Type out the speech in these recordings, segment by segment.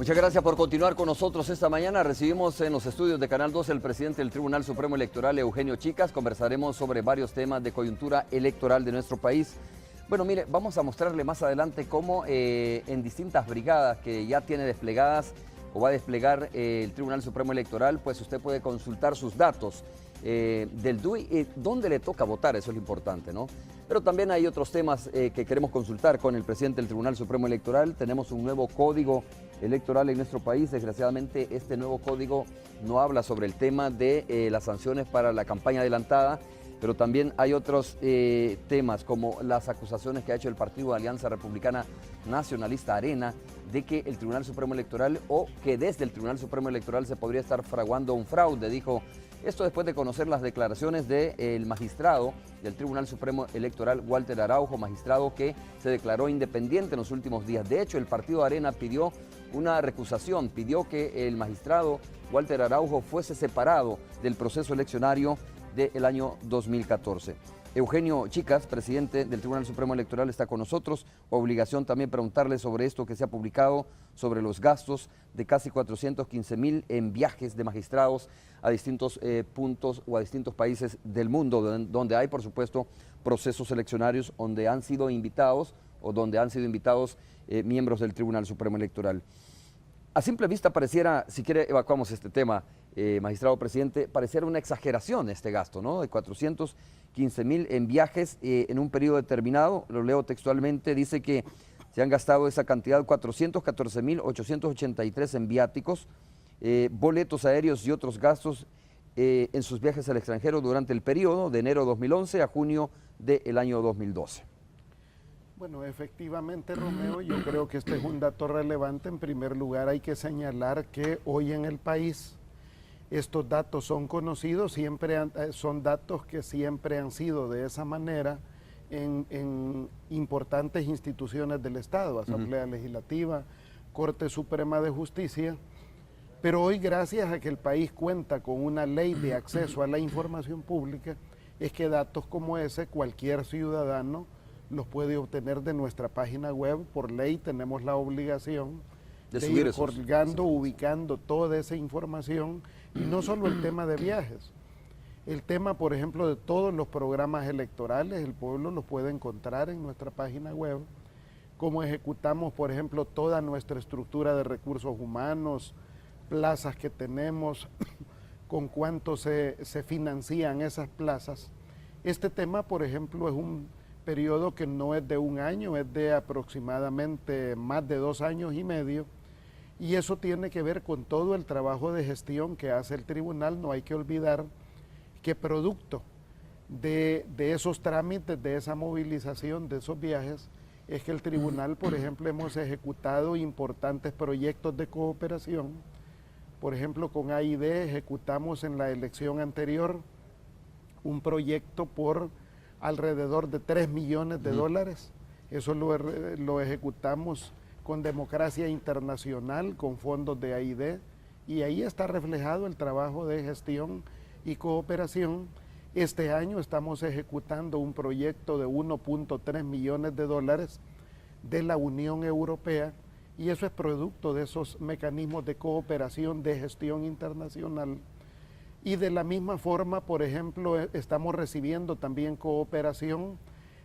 Muchas gracias por continuar con nosotros esta mañana. Recibimos en los estudios de Canal 2 el presidente del Tribunal Supremo Electoral, Eugenio Chicas. Conversaremos sobre varios temas de coyuntura electoral de nuestro país. Bueno, mire, vamos a mostrarle más adelante cómo en distintas brigadas que ya tiene desplegadas o va a desplegar el Tribunal Supremo Electoral, pues usted puede consultar sus datos del DUI, dónde le toca votar, eso es lo importante, ¿no? Pero también hay otros temas que queremos consultar con el presidente del Tribunal Supremo Electoral. Tenemos un nuevo código electoral en nuestro país. Desgraciadamente, este nuevo código no habla sobre el tema de las sanciones para la campaña adelantada, pero también hay otros temas como las acusaciones que ha hecho el Partido de Alianza Republicana Nacionalista Arena de que el Tribunal Supremo Electoral o que desde el Tribunal Supremo Electoral se podría estar fraguando un fraude, dijo. Esto después de conocer las declaraciones del magistrado del Tribunal Supremo Electoral, Walter Araujo, magistrado que se declaró independiente en los últimos días. De hecho, el Partido de Arena pidió una recusación, pidió que el magistrado Walter Araujo fuese separado del proceso eleccionario del año 2014. Eugenio Chicas, presidente del Tribunal Supremo Electoral, está con nosotros. Obligación también preguntarle sobre esto que se ha publicado, sobre los gastos de casi 415,000 en viajes de magistrados a distintos puntos o a distintos países del mundo, donde hay, por supuesto, procesos eleccionarios donde han sido invitados miembros del Tribunal Supremo Electoral. A simple vista pareciera, si quiere evacuamos este tema, magistrado presidente, pareciera una exageración este gasto, ¿no? De 415,000 en viajes en un periodo determinado. Lo leo textualmente, dice que se han gastado esa cantidad, 414,883 en viáticos, boletos aéreos y otros gastos en sus viajes al extranjero durante el periodo de enero 2011 a junio del año 2012. Bueno, efectivamente, Romeo, yo creo que este es un dato relevante. En primer lugar, hay que señalar que hoy en el país estos datos son conocidos, son datos que siempre han sido de esa manera en importantes instituciones del Estado, Asamblea Legislativa, Corte Suprema de Justicia, pero hoy, gracias a que el país cuenta con una ley de acceso a la información pública, es que datos como ese cualquier ciudadano los puede obtener de nuestra página web. Por ley tenemos la obligación de ir colgando, ubicando toda esa información, y no solo el tema de viajes, el tema, por ejemplo, de todos los programas electorales. El pueblo los puede encontrar en nuestra página web, cómo ejecutamos, por ejemplo, toda nuestra estructura de recursos humanos, plazas que tenemos, con cuánto se financian esas plazas. Este tema, por ejemplo, es un periodo que no es de un año, es de aproximadamente más de 2 años y medio, y eso tiene que ver con todo el trabajo de gestión que hace el tribunal. No hay que olvidar que producto de esos trámites, de esa movilización, de esos viajes, es que el tribunal, por ejemplo, hemos ejecutado importantes proyectos de cooperación. Por ejemplo, con AID ejecutamos en la elección anterior un proyecto por alrededor de 3 millones de dólares. Eso lo ejecutamos con Democracia Internacional, con fondos de AID, y ahí está reflejado el trabajo de gestión y cooperación. Este año estamos ejecutando un proyecto de 1.3 millones de dólares de la Unión Europea, y eso es producto de esos mecanismos de cooperación de gestión internacional. Y de la misma forma, por ejemplo, estamos recibiendo también cooperación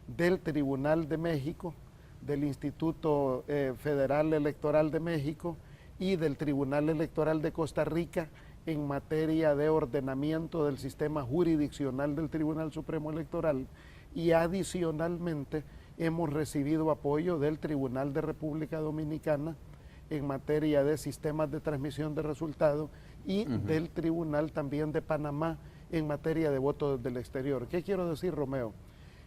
del Tribunal de México, del Instituto Federal Electoral de México y del Tribunal Electoral de Costa Rica en materia de ordenamiento del sistema jurisdiccional del Tribunal Supremo Electoral. Y adicionalmente hemos recibido apoyo del Tribunal de República Dominicana en materia de sistemas de transmisión de resultados y del Tribunal también de Panamá en materia de voto desde el exterior. ¿Qué quiero decir, Romeo?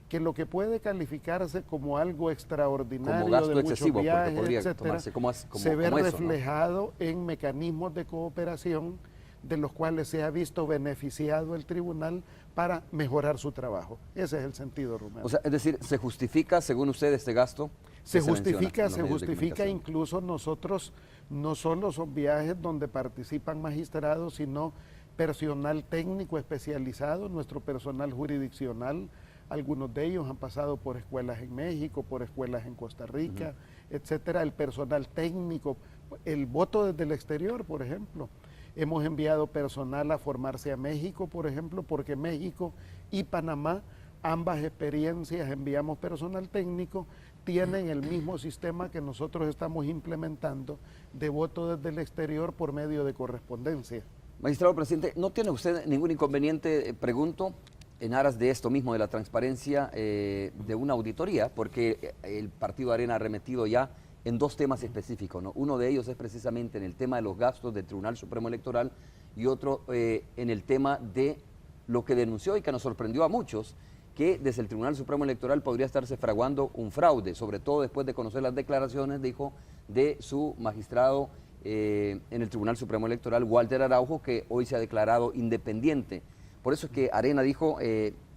Que lo que puede calificarse como algo extraordinario, como gasto de excesivo, muchos viajes, etcétera, se ve reflejado, ¿no?, en mecanismos de cooperación de los cuales se ha visto beneficiado el tribunal para mejorar su trabajo. Ese es el sentido, Romeo. O sea, es decir, ¿se justifica, según usted, este gasto? Se justifica, incluso nosotros, no solo son viajes donde participan magistrados, sino personal técnico especializado, nuestro personal jurisdiccional. Algunos de ellos han pasado por escuelas en México, por escuelas en Costa Rica, etcétera. El personal técnico el voto desde el exterior, por ejemplo. Hemos enviado personal a formarse a México, por ejemplo, porque México y Panamá, ambas experiencias, enviamos personal técnico, tienen el mismo sistema que nosotros estamos implementando de voto desde el exterior por medio de correspondencia. Magistrado presidente, ¿no tiene usted ningún inconveniente, pregunto, en aras de esto mismo, de la transparencia, de una auditoría? Porque el Partido Arena ha arremetido ya en dos temas específicos, ¿no? Uno de ellos es precisamente en el tema de los gastos del Tribunal Supremo Electoral y otro en el tema de lo que denunció y que nos sorprendió a muchos, que desde el Tribunal Supremo Electoral podría estarse fraguando un fraude, sobre todo después de conocer las declaraciones, dijo, de su magistrado en el Tribunal Supremo Electoral, Walter Araujo, que hoy se ha declarado independiente. Por eso es que Arena dijo,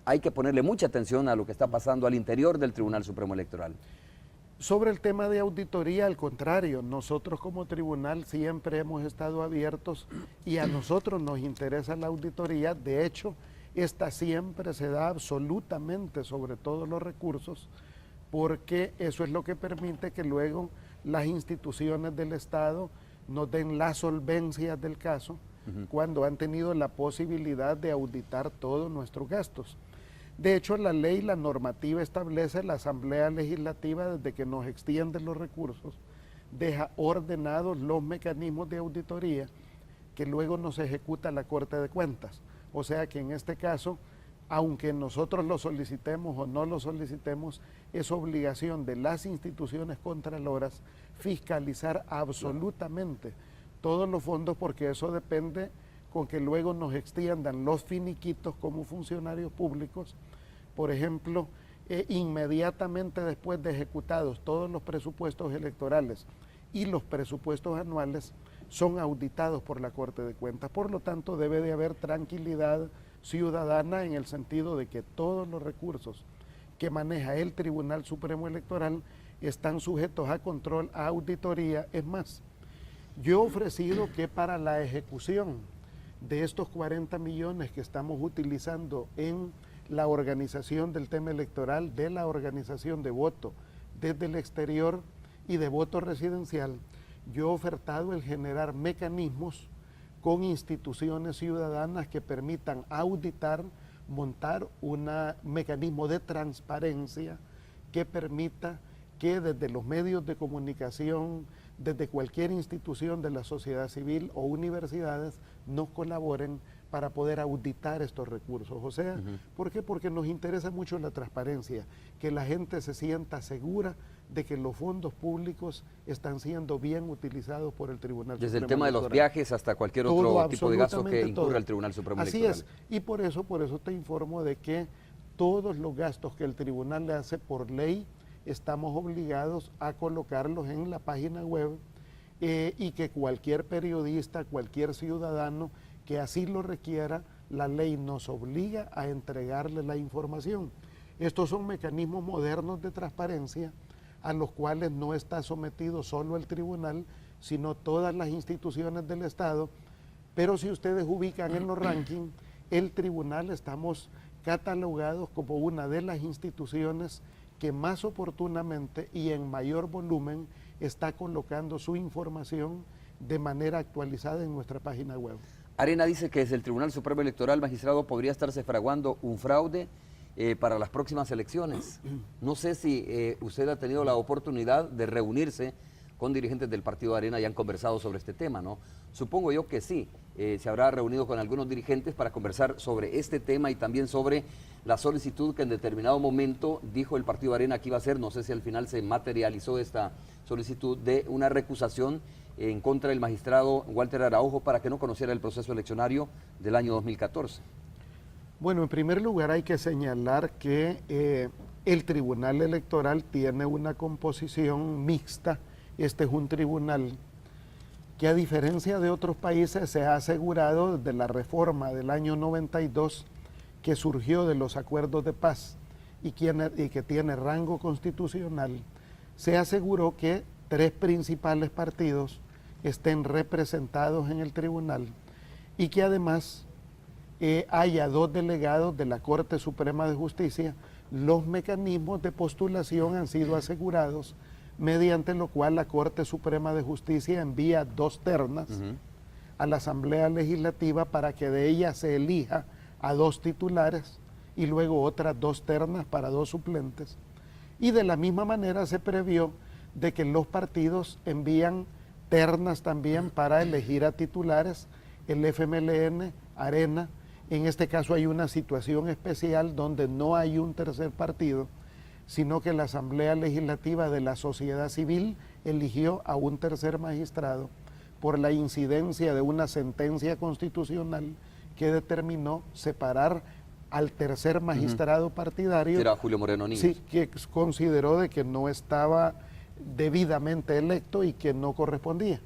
hay que ponerle mucha atención a lo que está pasando al interior del Tribunal Supremo Electoral. Sobre el tema de auditoría, al contrario, nosotros como tribunal siempre hemos estado abiertos y a nosotros nos interesa la auditoría. De hecho, esta siempre se da absolutamente sobre todos los recursos, porque eso es lo que permite que luego las instituciones del Estado nos den la solvencia del caso cuando han tenido la posibilidad de auditar todos nuestros gastos. De hecho, la ley, la normativa establece la Asamblea Legislativa, desde que nos extiende los recursos, deja ordenados los mecanismos de auditoría que luego nos ejecuta la Corte de Cuentas. O sea que en este caso, aunque nosotros lo solicitemos o no lo solicitemos, es obligación de las instituciones contraloras fiscalizar absolutamente todos los fondos, porque eso depende con que luego nos extiendan los finiquitos como funcionarios públicos. Por ejemplo, inmediatamente después de ejecutados todos los presupuestos electorales y los presupuestos anuales, son auditados por la Corte de Cuentas. Por lo tanto, debe de haber tranquilidad ciudadana en el sentido de que todos los recursos que maneja el Tribunal Supremo Electoral están sujetos a control, a auditoría. Es más, yo he ofrecido que para la ejecución de estos 40 millones que estamos utilizando en la organización del tema electoral, de la organización de voto desde el exterior y de voto residencial, yo he ofertado el generar mecanismos con instituciones ciudadanas que permitan auditar, montar un mecanismo de transparencia que permita que desde los medios de comunicación, desde cualquier institución de la sociedad civil o universidades, nos colaboren para poder auditar estos recursos. O sea, ¿por qué? Porque nos interesa mucho la transparencia, que la gente se sienta segura de que los fondos públicos están siendo bien utilizados por el Tribunal Supremo Electoral. Desde el tema de los viajes hasta cualquier otro tipo de gastos que incurra el Tribunal Supremo Electoral. Así es, y por eso te informo de que todos los gastos que el tribunal le hace por ley, estamos obligados a colocarlos en la página web y que cualquier periodista, cualquier ciudadano que así lo requiera, la ley nos obliga a entregarle la información. Estos son mecanismos modernos de transparencia a los cuales no está sometido solo el tribunal, sino todas las instituciones del Estado. Pero si ustedes ubican en los rankings, el tribunal estamos catalogados como una de las instituciones que más oportunamente y en mayor volumen está colocando su información de manera actualizada en nuestra página web. Arena dice que desde el Tribunal Supremo Electoral, magistrado, podría estarse fraguando un fraude para las próximas elecciones. No sé si usted ha tenido la oportunidad de reunirse con dirigentes del Partido Arena y han conversado sobre este tema, ¿no? Supongo yo que sí, se habrá reunido con algunos dirigentes para conversar sobre este tema y también sobre la solicitud que en determinado momento dijo el Partido Arena que iba a hacer, no sé si al final se materializó esta solicitud de una recusación en contra del magistrado Walter Araujo para que no conociera el proceso eleccionario del año 2014. Bueno, en primer lugar hay que señalar que el Tribunal Electoral tiene una composición mixta. Este es un tribunal que, a diferencia de otros países, se ha asegurado desde la reforma del año 92, que surgió de los acuerdos de paz y que tiene rango constitucional, se aseguró que 3 principales partidos estén representados en el tribunal y que además haya 2 delegados de la Corte Suprema de Justicia. Los mecanismos de postulación han sido asegurados mediante lo cual la Corte Suprema de Justicia envía 2 ternas a la Asamblea Legislativa para que de ellas se elija a 2 titulares y luego otras 2 ternas para 2 suplentes. Y de la misma manera se previó de que los partidos envían ternas también para elegir a titulares, el FMLN, Arena. En este caso hay una situación especial donde no hay un tercer partido, sino que la Asamblea Legislativa de la sociedad civil eligió a un tercer magistrado por la incidencia de una sentencia constitucional que determinó separar al tercer magistrado partidario. Era Julio Moreno Niños. Sí, que consideró de que no estaba debidamente electo y que no correspondía.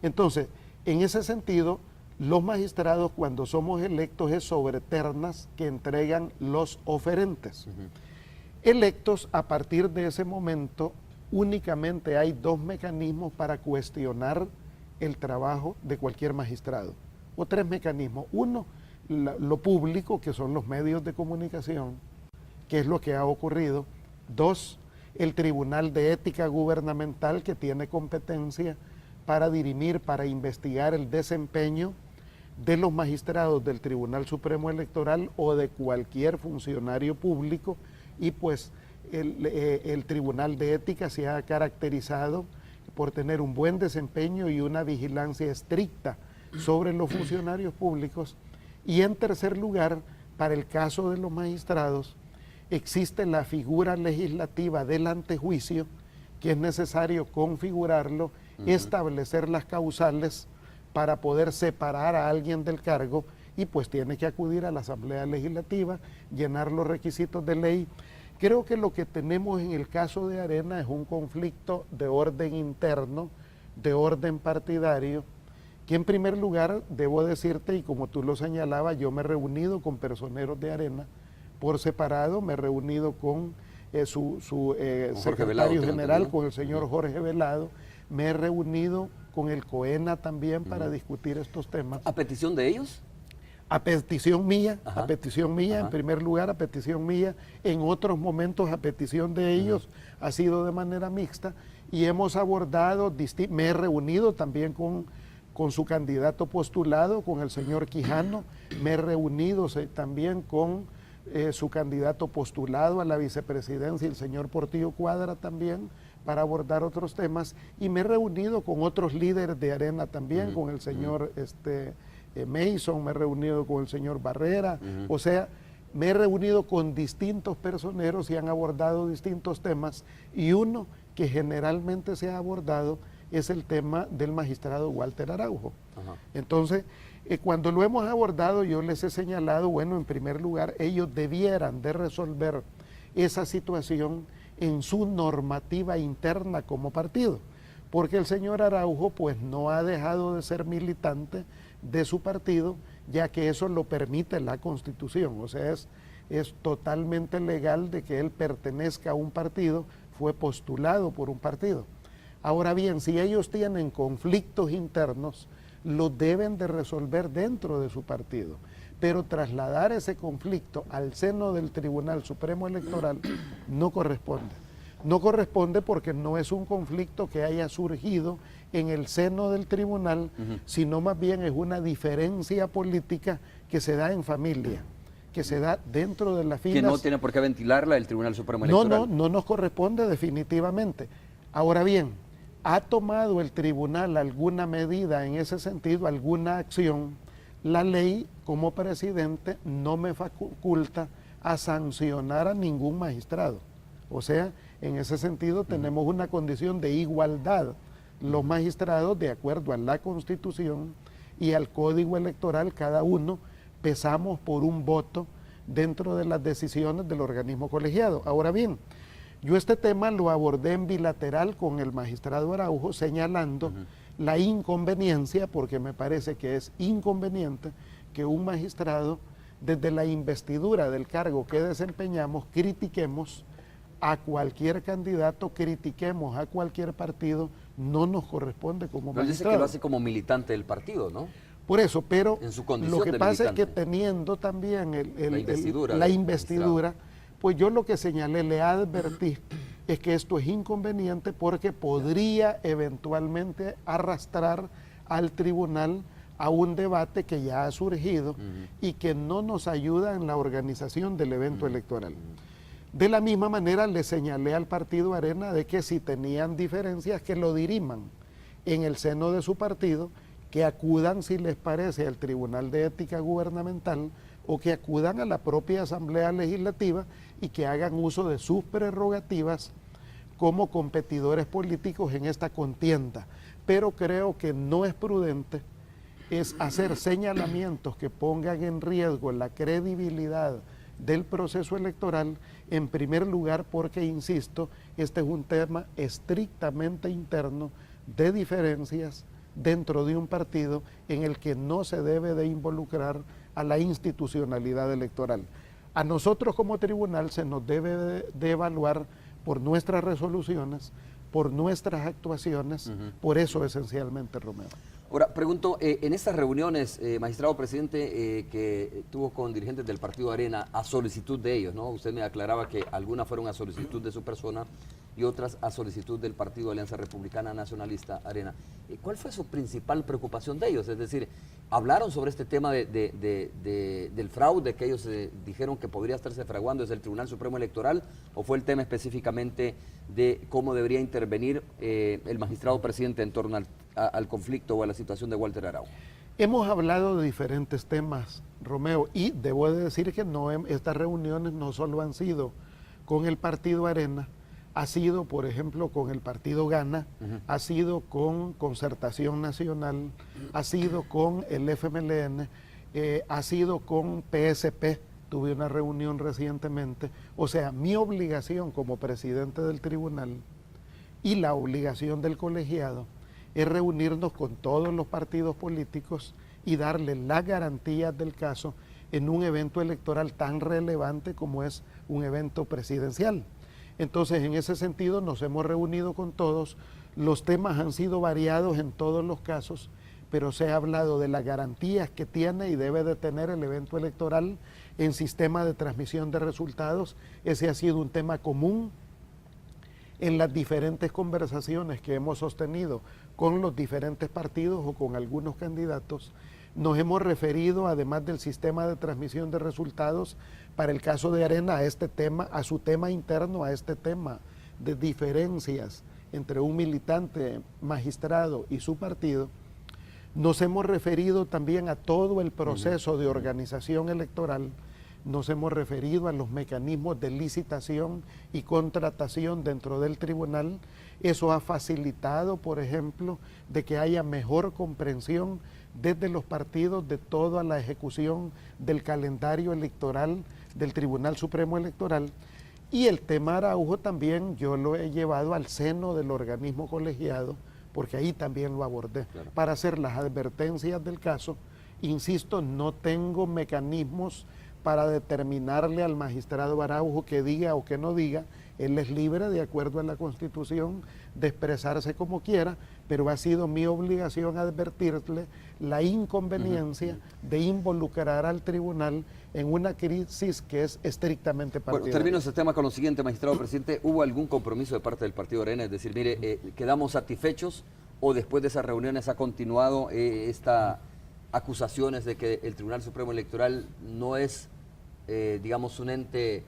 Entonces, en ese sentido, los magistrados cuando somos electos es sobre ternas que entregan los oferentes. Electos, a partir de ese momento, únicamente hay 2 mecanismos para cuestionar el trabajo de cualquier magistrado, o 3 mecanismos. Uno, lo público, que son los medios de comunicación, que es lo que ha ocurrido. 2, el Tribunal de Ética Gubernamental, que tiene competencia para dirimir, para investigar el desempeño de los magistrados del Tribunal Supremo Electoral o de cualquier funcionario público, y pues el Tribunal de Ética se ha caracterizado por tener un buen desempeño y una vigilancia estricta sobre los funcionarios públicos. Y en tercer lugar, para el caso de los magistrados, existe la figura legislativa del antejuicio, que es necesario configurarlo, establecer las causales para poder separar a alguien del cargo, y pues tiene que acudir a la Asamblea Legislativa, llenar los requisitos de ley. Creo que lo que tenemos en el caso de Arena es un conflicto de orden interno, de orden partidario, que en primer lugar, debo decirte, y como tú lo señalabas, yo me he reunido con personeros de Arena por separado, me he reunido con su secretario general, con el señor Jorge Velado, me he reunido con el COENA también para discutir estos temas. ¿A petición de ellos? A petición mía, en primer lugar, a petición mía, en otros momentos a petición de ellos, ha sido de manera mixta, y hemos abordado, me he reunido también con su candidato postulado, con el señor Quijano, me he reunido también con su candidato postulado a la vicepresidencia, el señor Portillo Cuadra también, para abordar otros temas, y me he reunido con otros líderes de Arena también, con el señor Mason, me he reunido con el señor Barrera, o sea, me he reunido con distintos personeros y han abordado distintos temas, y uno que generalmente se ha abordado es el tema del magistrado Walter Araujo. Entonces, cuando lo hemos abordado, yo les he señalado, bueno, en primer lugar, ellos debieran de resolver esa situación en su normativa interna como partido, porque el señor Araujo pues no ha dejado de ser militante de su partido, ya que eso lo permite la Constitución, o sea, es totalmente legal de que él pertenezca a un partido, fue postulado por un partido. Ahora bien, si ellos tienen conflictos internos, los deben de resolver dentro de su partido, pero trasladar ese conflicto al seno del Tribunal Supremo Electoral no corresponde. No corresponde porque no es un conflicto que haya surgido en el seno del tribunal, sino más bien es una diferencia política que se da en familia, que se da dentro de las filas. Que no tiene por qué ventilarla el Tribunal Supremo Electoral. No nos corresponde definitivamente. Ahora bien, ¿ha tomado el tribunal alguna medida en ese sentido, alguna acción? La ley, como presidente, no me faculta a sancionar a ningún magistrado. O sea, en ese sentido tenemos una condición de igualdad. Los magistrados, de acuerdo a la Constitución y al Código Electoral, cada uno pesamos por un voto dentro de las decisiones del organismo colegiado. Ahora bien, yo este tema lo abordé en bilateral con el magistrado Araujo, señalando la inconveniencia, porque me parece que es inconveniente que un magistrado, desde la investidura del cargo que desempeñamos, critiquemos a cualquier candidato, critiquemos a cualquier partido, no nos corresponde como magistrado. Dice que lo hace como militante del partido, ¿no? Por eso, pero en su condición lo que de pasa militante. es que teniendo también la la investidura, pues yo lo que señalé, le advertí es que esto es inconveniente porque podría eventualmente arrastrar al tribunal a un debate que ya ha surgido y que no nos ayuda en la organización del evento electoral. De la misma manera le señalé al partido Arena de que si tenían diferencias que lo diriman en el seno de su partido, que acudan si les parece al Tribunal de Ética Gubernamental o que acudan a la propia Asamblea Legislativa y que hagan uso de sus prerrogativas como competidores políticos en esta contienda. Pero creo que no es prudente es hacer señalamientos que pongan en riesgo la credibilidad del proceso electoral, en primer lugar porque, insisto, este es un tema estrictamente interno de diferencias dentro de un partido en el que no se debe de involucrar a la institucionalidad electoral. A nosotros como tribunal se nos debe de evaluar por nuestras resoluciones, por nuestras actuaciones, por eso esencialmente, Romeo. Ahora, pregunto, en estas reuniones, magistrado presidente, que tuvo con dirigentes del partido Arena a solicitud de ellos, ¿no? Usted me aclaraba que algunas fueron a solicitud de su persona y otras a solicitud del Partido Alianza Republicana Nacionalista Arena. ¿Cuál fue su principal preocupación de ellos? Es decir, ¿hablaron sobre este tema del fraude que ellos dijeron que podría estarse fraguando desde el Tribunal Supremo Electoral? ¿O fue el tema específicamente de cómo debería intervenir el magistrado presidente en torno al conflicto o a la situación de Walter Araujo? Hemos hablado de diferentes temas, Romeo, y debo de decir que estas reuniones no solo han sido con el Partido Arena, ha sido, por ejemplo, con el Partido Gana, ha sido con Concertación Nacional, ha sido con el FMLN, ha sido con PSP, tuve una reunión recientemente. O sea, mi obligación como presidente del tribunal y la obligación del colegiado es reunirnos con todos los partidos políticos y darle las garantías del caso en un evento electoral tan relevante como es un evento presidencial. Entonces, en ese sentido, nos hemos reunido con todos. Los temas han sido variados en todos los casos, pero se ha hablado de las garantías que tiene y debe de tener el evento electoral en sistema de transmisión de resultados. Ese ha sido un tema común en las diferentes conversaciones que hemos sostenido con los diferentes partidos o con algunos candidatos. Nos hemos referido, además del sistema de transmisión de resultados, para el caso de Arena, a este tema, a su tema interno, a este tema de diferencias entre un militante magistrado y su partido. Nos hemos referido también a todo el proceso de organización electoral. Nos hemos referido a los mecanismos de licitación y contratación dentro del tribunal. Eso ha facilitado, por ejemplo, de que haya mejor comprensión desde los partidos de toda la ejecución del calendario electoral del Tribunal Supremo Electoral. Y el tema Araujo también yo lo he llevado al seno del organismo colegiado, porque ahí también lo abordé, para hacer las advertencias del caso. Insisto, no tengo mecanismos para determinarle al magistrado Araujo que diga o que no diga. Él es libre, de acuerdo a la Constitución, de expresarse como quiera, pero ha sido mi obligación advertirle la inconveniencia de involucrar al tribunal en una crisis que es estrictamente partidaria. Bueno, termino este tema con lo siguiente, magistrado presidente. ¿Hubo algún compromiso de parte del Partido Arena? Es decir, mire, ¿quedamos satisfechos o después de esas reuniones ha continuado estas acusaciones de que el Tribunal Supremo Electoral no es, digamos, un ente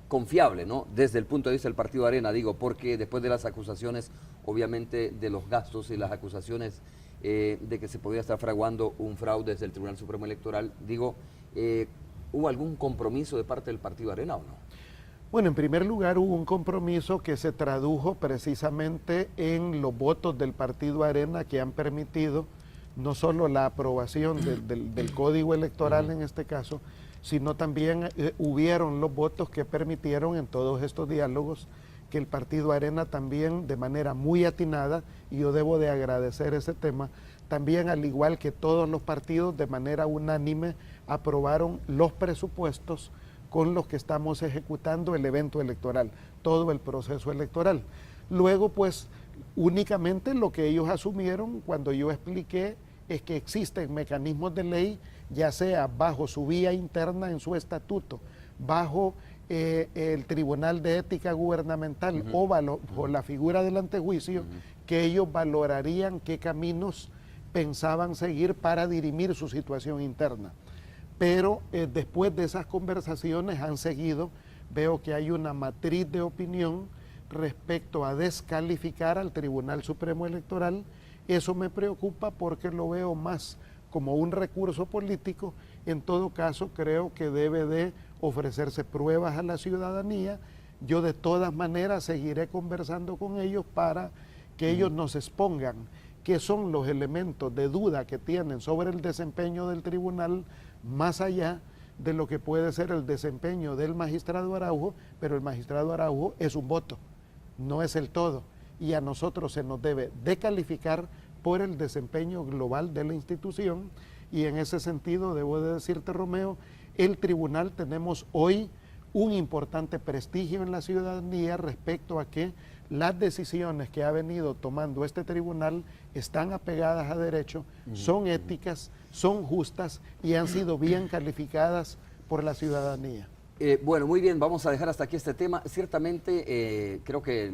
confiable, ¿no? Desde el punto de vista del Partido Arena, digo, porque después de las acusaciones, obviamente, de los gastos y las acusaciones de que se podría estar fraguando un fraude desde el Tribunal Supremo Electoral, digo, ¿hubo algún compromiso de parte del Partido Arena o no? Bueno, en primer lugar hubo un compromiso que se tradujo precisamente en los votos del Partido Arena que han permitido no solo la aprobación del Código Electoral en este caso, sino también hubieron los votos que permitieron en todos estos diálogos que el Partido Arena también de manera muy atinada, y yo debo de agradecer ese tema, también al igual que todos los partidos de manera unánime aprobaron los presupuestos con los que estamos ejecutando el evento electoral, todo el proceso electoral. Luego, pues, únicamente lo que ellos asumieron cuando yo expliqué es que existen mecanismos de ley, ya sea bajo su vía interna en su estatuto, bajo el Tribunal de Ética Gubernamental o la figura del antejuicio, que ellos valorarían qué caminos pensaban seguir para dirimir su situación interna. Pero después de esas conversaciones han seguido, veo que hay una matriz de opinión respecto a descalificar al Tribunal Supremo Electoral. Eso me preocupa porque lo veo más como un recurso político. En todo caso, creo que debe de ofrecerse pruebas a la ciudadanía. Yo de todas maneras seguiré conversando con ellos para que ellos nos expongan qué son los elementos de duda que tienen sobre el desempeño del tribunal, más allá de lo que puede ser el desempeño del magistrado Araujo, pero el magistrado Araujo es un voto, no es el todo, y a nosotros se nos debe descalificar por el desempeño global de la institución, y en ese sentido debo de decirte, Romeo, el tribunal tenemos hoy un importante prestigio en la ciudadanía respecto a que las decisiones que ha venido tomando este tribunal están apegadas a derecho, son éticas, son justas y han sido bien calificadas por la ciudadanía. Bueno, muy bien, vamos a dejar hasta aquí este tema. Ciertamente, creo que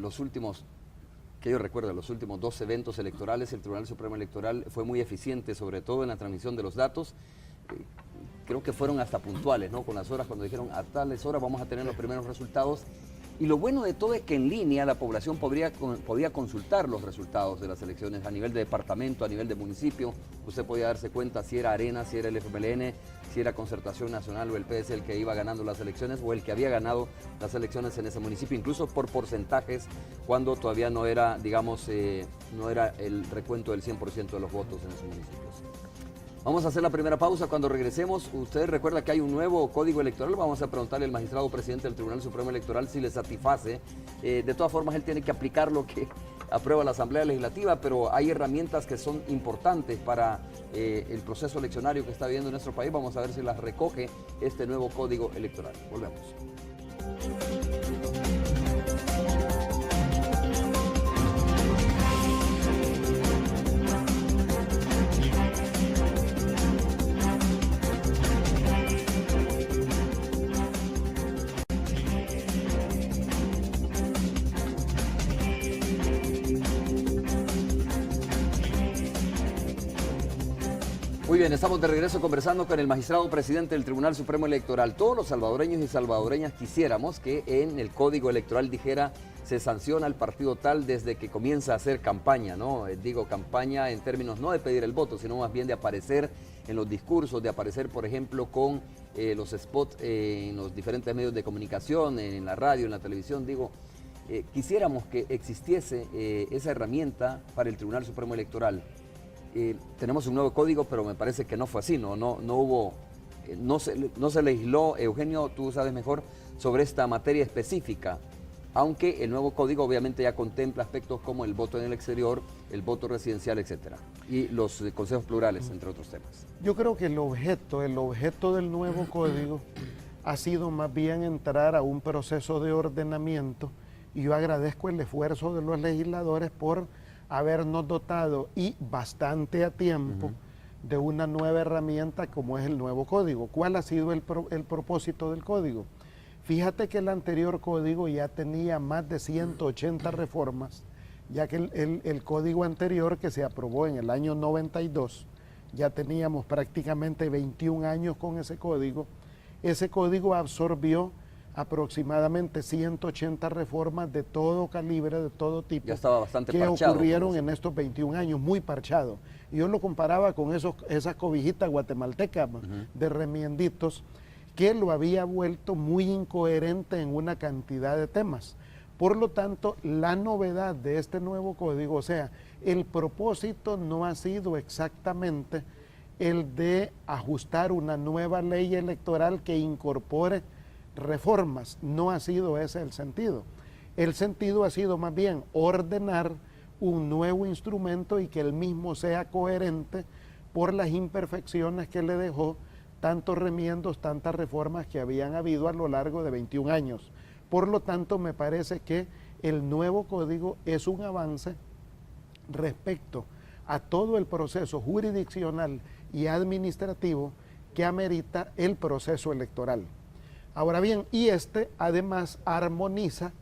yo recuerdo, los últimos 2 eventos electorales, el Tribunal Supremo Electoral fue muy eficiente, sobre todo en la transmisión de los datos. Creo que fueron hasta puntuales, ¿no? Con las horas, cuando dijeron a tales horas vamos a tener los primeros resultados. Y lo bueno de todo es que en línea la población podía consultar los resultados de las elecciones a nivel de departamento, a nivel de municipio. Usted podía darse cuenta si era Arena, si era el FMLN, si era Concertación Nacional o el PS el que iba ganando las elecciones o el que había ganado las elecciones en ese municipio, incluso por porcentajes, cuando todavía no era, digamos, no era el recuento del 100% de los votos en esos municipios. Vamos a hacer la primera pausa. Cuando regresemos, usted recuerda que hay un nuevo código electoral. Vamos a preguntarle al magistrado presidente del Tribunal Supremo Electoral si le satisface. De todas formas, él tiene que aplicar lo que aprueba la Asamblea Legislativa, pero hay herramientas que son importantes para el proceso eleccionario que está viviendo nuestro país. Vamos a ver si las recoge este nuevo código electoral. Volvemos. Muy bien, estamos de regreso conversando con el magistrado presidente del Tribunal Supremo Electoral. Todos los salvadoreños y salvadoreñas quisiéramos que en el código electoral dijera se sanciona al partido tal desde que comienza a hacer campaña, ¿no? Digo campaña en términos no de pedir el voto, sino más bien de aparecer en los discursos, de aparecer, por ejemplo, con los spots en los diferentes medios de comunicación, en la radio, en la televisión. Digo, quisiéramos que existiese esa herramienta para el Tribunal Supremo Electoral. Tenemos un nuevo código, pero me parece que no fue así, no se legisló, Eugenio, tú sabes mejor, sobre esta materia específica, aunque el nuevo código obviamente ya contempla aspectos como el voto en el exterior, el voto residencial, etcétera, y los consejos plurales, entre otros temas. Yo creo que el objeto del nuevo código ha sido más bien entrar a un proceso de ordenamiento, y yo agradezco el esfuerzo de los legisladores por habernos dotado, y bastante a tiempo, de una nueva herramienta como es el nuevo código. ¿Cuál ha sido el propósito del código? Fíjate que el anterior código ya tenía más de 180 reformas, ya que el código anterior, que se aprobó en el año 92, ya teníamos prácticamente 21 años con ese código. Ese código absorbió aproximadamente 180 reformas de todo calibre, de todo tipo, ya estaba bastante que parchado, ocurrieron en estos 21 años, muy parchado. Y yo lo comparaba con esas cobijitas guatemaltecas de remienditos, que lo había vuelto muy incoherente en una cantidad de temas. Por lo tanto, la novedad de este nuevo código, o sea, el propósito no ha sido exactamente el de ajustar una nueva ley electoral que incorpore reformas, no ha sido ese el sentido. El sentido ha sido más bien ordenar un nuevo instrumento y que el mismo sea coherente por las imperfecciones que le dejó tantos remiendos, tantas reformas que habían habido a lo largo de 21 años. Por lo tanto, me parece que el nuevo código es un avance respecto a todo el proceso jurisdiccional y administrativo que amerita el proceso electoral. Ahora bien, y además armoniza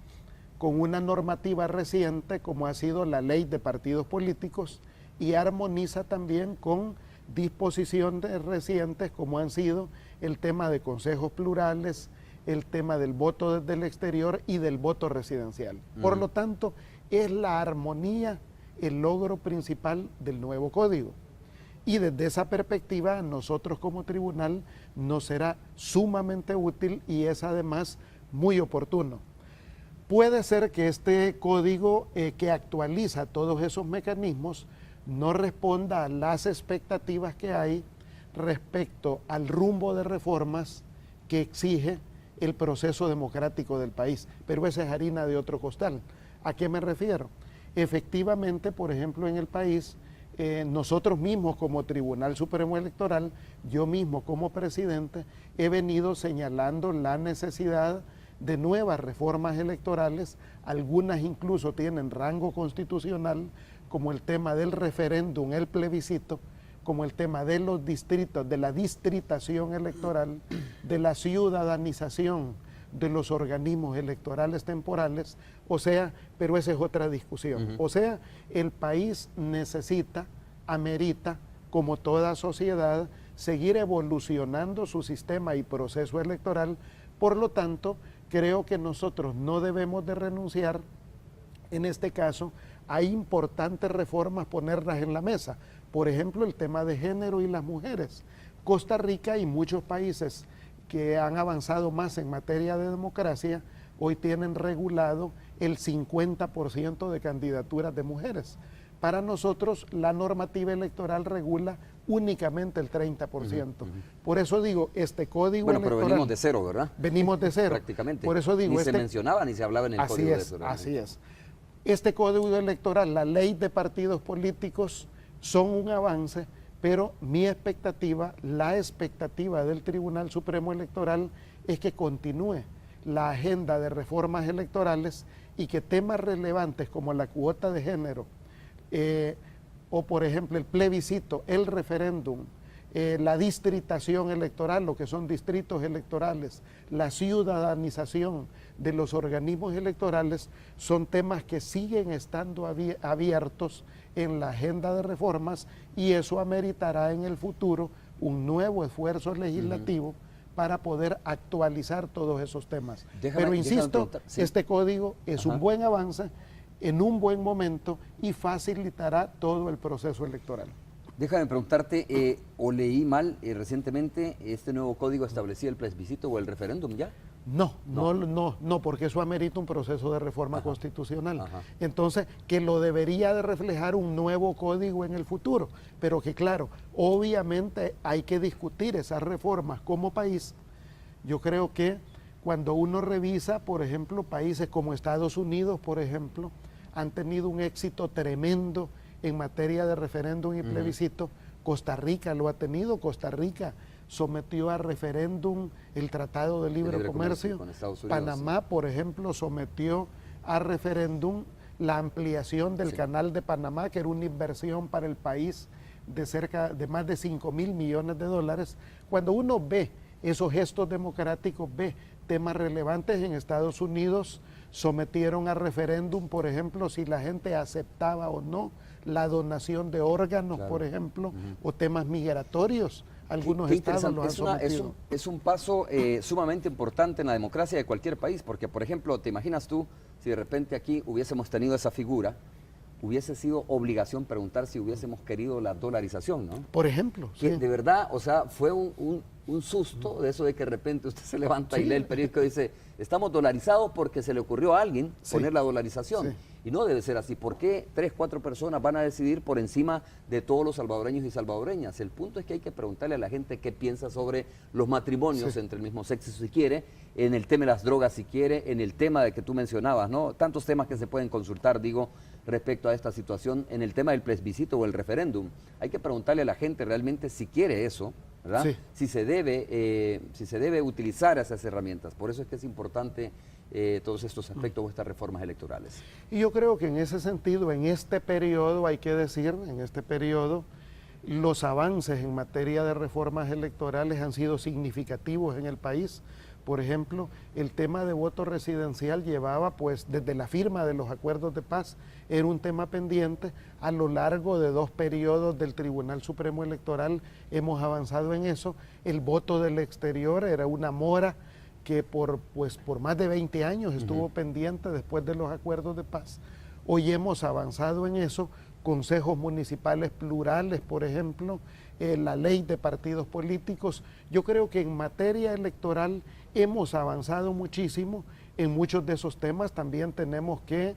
con una normativa reciente como ha sido la ley de partidos políticos y armoniza también con disposiciones recientes como han sido el tema de consejos plurales, el tema del voto desde el exterior y del voto residencial. Por lo tanto, es la armonía el logro principal del nuevo código. Y desde esa perspectiva, a nosotros como tribunal nos será sumamente útil y es además muy oportuno. Puede ser que este código que actualiza todos esos mecanismos no responda a las expectativas que hay respecto al rumbo de reformas que exige el proceso democrático del país, pero esa es harina de otro costal. ¿A qué me refiero? Efectivamente, por ejemplo, en el país, nosotros mismos como Tribunal Supremo Electoral, yo mismo como presidente, he venido señalando la necesidad de nuevas reformas electorales, algunas incluso tienen rango constitucional, como el tema del referéndum, el plebiscito, como el tema de los distritos, de la distritación electoral, de la ciudadanización de los organismos electorales temporales, o sea, pero esa es otra discusión. O sea, el país necesita, amerita, como toda sociedad, seguir evolucionando su sistema y proceso electoral. Por lo tanto, creo que nosotros no debemos de renunciar, en este caso, a importantes reformas, ponerlas en la mesa. Por ejemplo, el tema de género y las mujeres. Costa Rica y muchos países que han avanzado más en materia de democracia, hoy tienen regulado el 50% de candidaturas de mujeres. Para nosotros, la normativa electoral regula únicamente el 30%. Por eso digo, este código electoral... Bueno, pero venimos de cero, ¿verdad? Venimos de cero. Prácticamente. Por eso digo... Ni se mencionaba ni se hablaba en el código de cero. Así es. Este código electoral, la ley de partidos políticos, son un avance, pero mi expectativa, la expectativa del Tribunal Supremo Electoral es que continúe la agenda de reformas electorales y que temas relevantes como la cuota de género, o por ejemplo el plebiscito, el referéndum, la distritación electoral, lo que son distritos electorales, la ciudadanización de los organismos electorales, son temas que siguen estando abiertos en la agenda de reformas y eso ameritará en el futuro un nuevo esfuerzo legislativo para poder actualizar todos esos temas. Pero insisto, este código es un buen avance en un buen momento y facilitará todo el proceso electoral. Déjame preguntarte, o leí mal recientemente, ¿este nuevo código establecía el plebiscito o el referéndum ya? No, porque eso amerita un proceso de reforma constitucional. Entonces, que lo debería de reflejar un nuevo código en el futuro, pero que claro, obviamente hay que discutir esas reformas como país. Yo creo que cuando uno revisa, por ejemplo, países como Estados Unidos, por ejemplo, han tenido un éxito tremendo en materia de referéndum y plebiscito. Costa Rica lo ha tenido. Costa Rica sometió a referéndum el Tratado de Libre Comercio. Panamá, por ejemplo, sometió a referéndum la ampliación del canal de Panamá, que era una inversión para el país de más de 5.000 millones de dólares. Cuando uno ve esos gestos democráticos, ve temas relevantes. En Estados Unidos sometieron a referéndum, por ejemplo, si la gente aceptaba o no la donación de órganos, por ejemplo, o temas migratorios. Algunos estados los han sometido. Es un paso sumamente importante en la democracia de cualquier país, porque, por ejemplo, ¿te imaginas tú si de repente aquí hubiésemos tenido esa figura? Hubiese sido obligación preguntar si hubiésemos querido la dolarización, ¿no? Por ejemplo. Que de verdad, o sea, fue un susto de eso de que de repente usted se levanta y lee el periódico y dice, estamos dolarizados porque se le ocurrió a alguien poner la dolarización. Y no debe ser así. ¿Por qué 3, 4 personas van a decidir por encima de todos los salvadoreños y salvadoreñas? El punto es que hay que preguntarle a la gente qué piensa sobre los matrimonios entre el mismo sexo, si quiere, en el tema de las drogas, si quiere, en el tema de que tú mencionabas, ¿no? Tantos temas que se pueden consultar, digo, respecto a esta situación, en el tema del plebiscito o el referéndum. Hay que preguntarle a la gente realmente si quiere eso, ¿verdad? Si se debe utilizar esas herramientas. Por eso es que es importante todos estos aspectos o estas reformas electorales. Y yo creo que en ese sentido, en este periodo, hay que decir, en este periodo, los avances en materia de reformas electorales han sido significativos en el país. Por ejemplo, el tema de voto residencial llevaba, pues, desde la firma de los acuerdos de paz, era un tema pendiente. A lo largo de 2 periodos del Tribunal Supremo Electoral hemos avanzado en eso. El voto del exterior era una mora que por más de 20 años estuvo pendiente después de los acuerdos de paz. Hoy hemos avanzado en eso, consejos municipales plurales, por ejemplo, la ley de partidos políticos. Yo creo que en materia electoral hemos avanzado muchísimo en muchos de esos temas. También tenemos que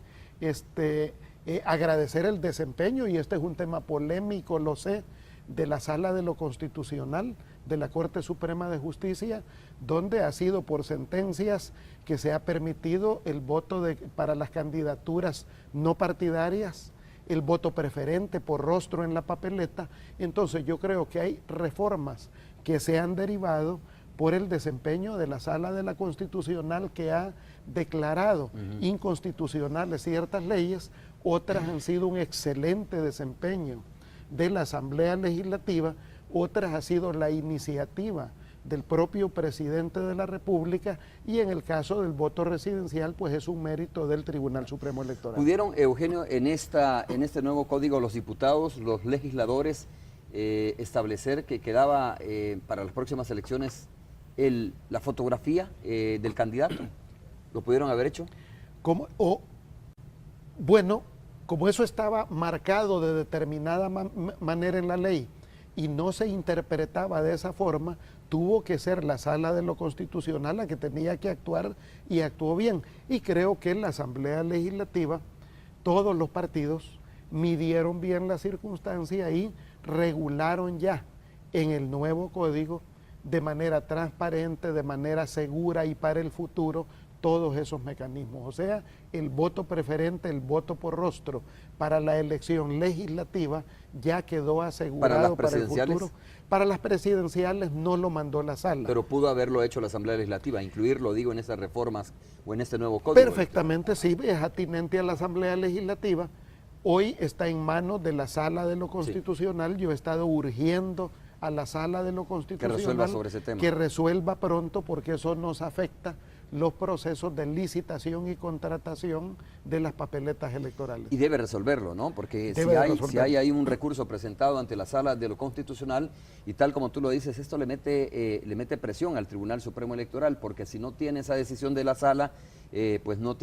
agradecer el desempeño, y este es un tema polémico, lo sé, de la Sala de lo Constitucional de la Corte Suprema de Justicia, donde ha sido por sentencias que se ha permitido el voto para las candidaturas no partidarias, el voto preferente por rostro en la papeleta. Entonces yo creo que hay reformas que se han derivado por el desempeño de la Sala de la Constitucional, que ha declarado inconstitucionales ciertas leyes. Otras han sido un excelente desempeño de la Asamblea Legislativa, otras ha sido la iniciativa del propio presidente de la República, y en el caso del voto residencial, pues es un mérito del Tribunal Supremo Electoral. ¿Pudieron, Eugenio, en este nuevo código, los diputados, los legisladores, establecer que quedaba para las próximas elecciones la fotografía del candidato? ¿Lo pudieron haber hecho? Bueno, como eso estaba marcado de determinada manera en la ley y no se interpretaba de esa forma, tuvo que ser la Sala de lo Constitucional la que tenía que actuar, y actuó bien. Y creo que en la Asamblea Legislativa todos los partidos midieron bien la circunstancia y regularon ya en el nuevo código de manera transparente, de manera segura y para el futuro, todos esos mecanismos. O sea, el voto preferente, el voto por rostro para la elección legislativa ya quedó asegurado para el futuro. Para las presidenciales no lo mandó la Sala. Pero pudo haberlo hecho la Asamblea Legislativa, incluirlo, digo, en esas reformas o en este nuevo código. Perfectamente, sí, es atinente a la Asamblea Legislativa. Hoy está en manos de la Sala de lo Constitucional. Sí. Yo he estado urgiendo a la Sala de lo Constitucional que resuelva sobre ese tema, que resuelva pronto, porque eso nos afecta los procesos de licitación y contratación de las papeletas electorales. Y debe resolverlo, ¿no? Porque si hay ahí un recurso presentado ante la Sala de lo Constitucional, y tal como tú lo dices, esto le mete presión al Tribunal Supremo Electoral, porque si no tiene esa decisión de la Sala, pues no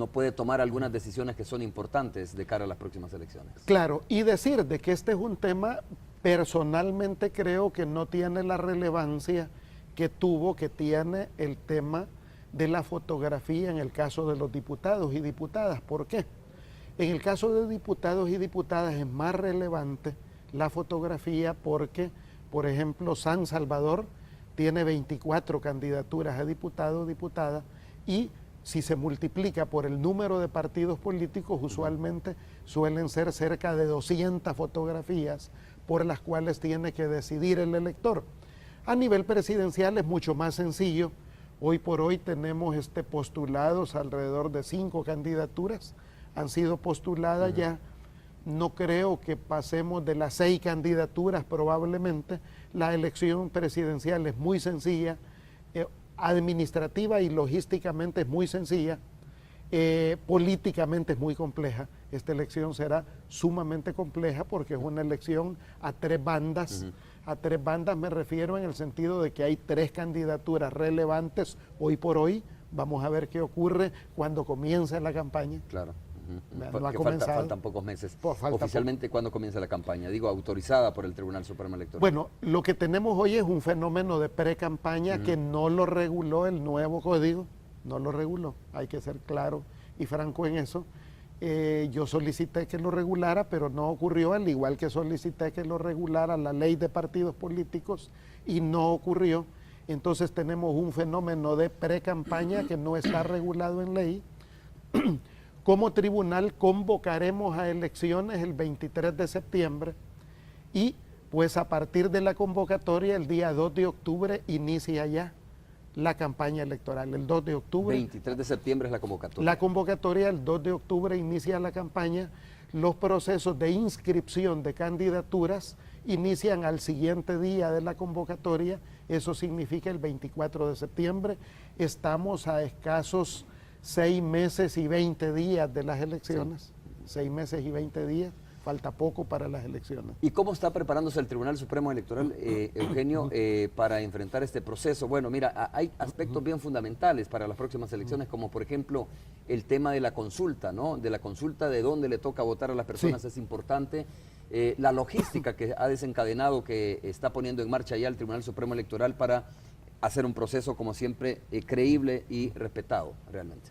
puede tomar algunas decisiones que son importantes de cara a las próximas elecciones. Claro, y decir de que este es un tema, personalmente creo que no tiene la relevancia que tiene el tema de la fotografía en el caso de los diputados y diputadas. ¿Por qué? En el caso de diputados y diputadas es más relevante la fotografía porque, por ejemplo, San Salvador tiene 24 candidaturas a diputado o diputada, y si se multiplica por el número de partidos políticos, usualmente suelen ser cerca de 200 fotografías por las cuales tiene que decidir el elector. A nivel presidencial es mucho más sencillo. Hoy por hoy tenemos postulados alrededor de 5 candidaturas, han sido postuladas ya. No creo que pasemos de las 6 candidaturas probablemente. La elección presidencial es muy sencilla, administrativa y logísticamente es muy sencilla, políticamente es muy compleja. Esta elección será sumamente compleja porque es una elección a 3 bandas. A 3 bandas me refiero en el sentido de que hay 3 candidaturas relevantes hoy por hoy. Vamos a ver qué ocurre cuando comience la campaña. Claro. No ha comenzado. Faltan pocos meses. Oficialmente, ¿cuándo comienza la campaña? Digo, autorizada por el Tribunal Supremo Electoral. Bueno, lo que tenemos hoy es un fenómeno de pre-campaña que no lo reguló el nuevo código, no lo reguló. Hay que ser claro y franco en eso. Yo solicité que lo regulara, pero no ocurrió, al igual que solicité que lo regulara la ley de partidos políticos y no ocurrió. Entonces tenemos un fenómeno de pre-campaña que no está regulado en ley. Como tribunal convocaremos a elecciones el 23 de septiembre y pues a partir de la convocatoria el día 2 de octubre inicia ya la campaña electoral. El 2 de octubre. 23 de septiembre es la convocatoria. La convocatoria, el 2 de octubre inicia la campaña. los procesos de inscripción de candidaturas inician al siguiente día de la convocatoria, eso significa el 24 de septiembre. Estamos a escasos 6 meses y 20 días de las elecciones, 6 meses y 20 días. Falta poco para las elecciones. ¿Y cómo está preparándose el Tribunal Supremo Electoral, Eugenio, para enfrentar este proceso? Bueno, mira, hay aspectos bien fundamentales para las próximas elecciones, como por ejemplo el tema de la consulta, ¿no? De la consulta de dónde le toca votar a las personas es importante. La logística que ha desencadenado, que está poniendo en marcha ya el Tribunal Supremo Electoral para hacer un proceso, como siempre, creíble y respetado realmente.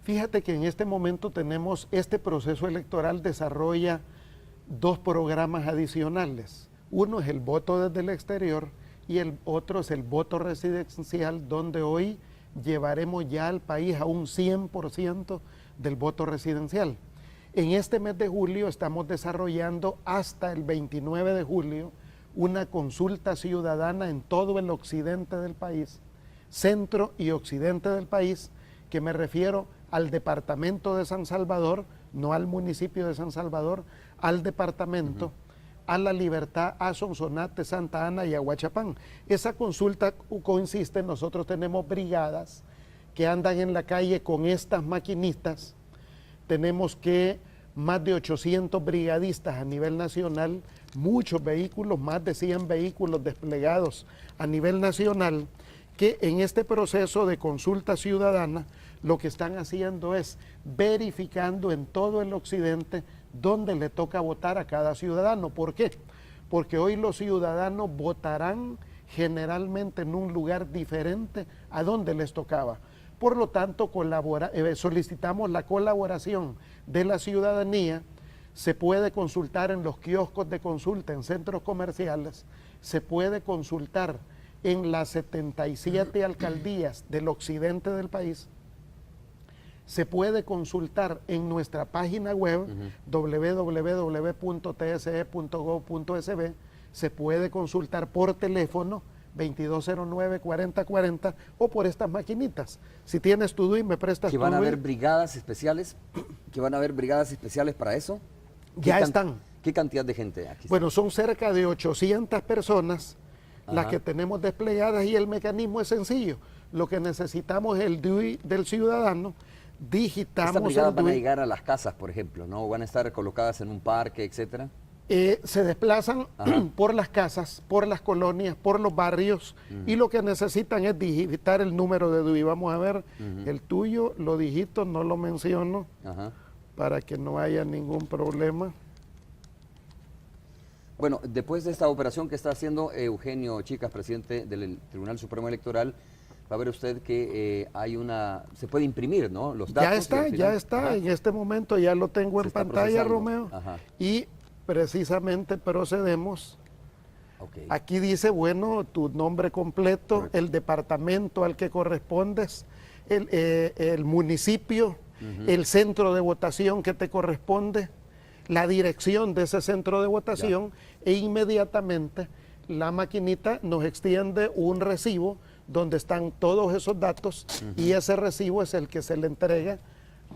Fíjate que en este momento tenemos, este proceso electoral desarrolla 2 programas adicionales. Uno es el voto desde el exterior y el otro es el voto residencial, donde hoy llevaremos ya al país a un 100% del voto residencial. En este mes de julio estamos desarrollando hasta el 29 de julio una consulta ciudadana en todo el occidente del país, centro y occidente del país, que me refiero al departamento de San Salvador, no al municipio de San Salvador, al departamento, a La Libertad, a Sonsonate, Santa Ana y a Huachapán. Esa consulta consiste, nosotros tenemos brigadas que andan en la calle con estas maquinitas, tenemos que más de 800 brigadistas a nivel nacional, muchos vehículos, más de 100 vehículos desplegados a nivel nacional, que en este proceso de consulta ciudadana lo que están haciendo es verificando en todo el occidente dónde le toca votar a cada ciudadano. ¿Por qué? Porque hoy los ciudadanos votarán generalmente en un lugar diferente a donde les tocaba. Por lo tanto, solicitamos la colaboración de la ciudadanía. Se puede consultar en los kioscos de consulta, en centros comerciales, se puede consultar en las 77 alcaldías del occidente del país, se puede consultar en nuestra página web www.tse.gov.sb, se puede consultar por teléfono 2209-4040 o por estas maquinitas. Si tienes tu DUI, me prestas tu DUI. ¿Que van a haber brigadas especiales? ¿Que van a haber brigadas especiales para eso? Ya están. ¿Qué cantidad de gente aquí está? Bueno, son cerca de 800 personas las que tenemos desplegadas y el mecanismo es sencillo. Lo que necesitamos es el DUI del ciudadano. Digitamos ¿Estas brigadas van a DUI. llegar a las casas, por ejemplo, ¿no? ¿Van a estar colocadas en un parque, etcétera? Se desplazan por las casas, por las colonias, por los barrios y lo que necesitan es digitar el número de DUI. Vamos a ver, el tuyo lo digito, no lo menciono para que no haya ningún problema. Bueno, después de esta operación que está haciendo Eugenio Chicas, presidente del Tribunal Supremo Electoral, va a ver usted que se puede imprimir, ¿no? Los datos. Ya está, en este momento ya lo tengo en pantalla, Romeo, y precisamente procedemos. Aquí dice, bueno, tu nombre completo, el departamento al que correspondes, el municipio, el centro de votación que te corresponde, la dirección de ese centro de votación e inmediatamente la maquinita nos extiende un recibo donde están todos esos datos y ese recibo es el que se le entrega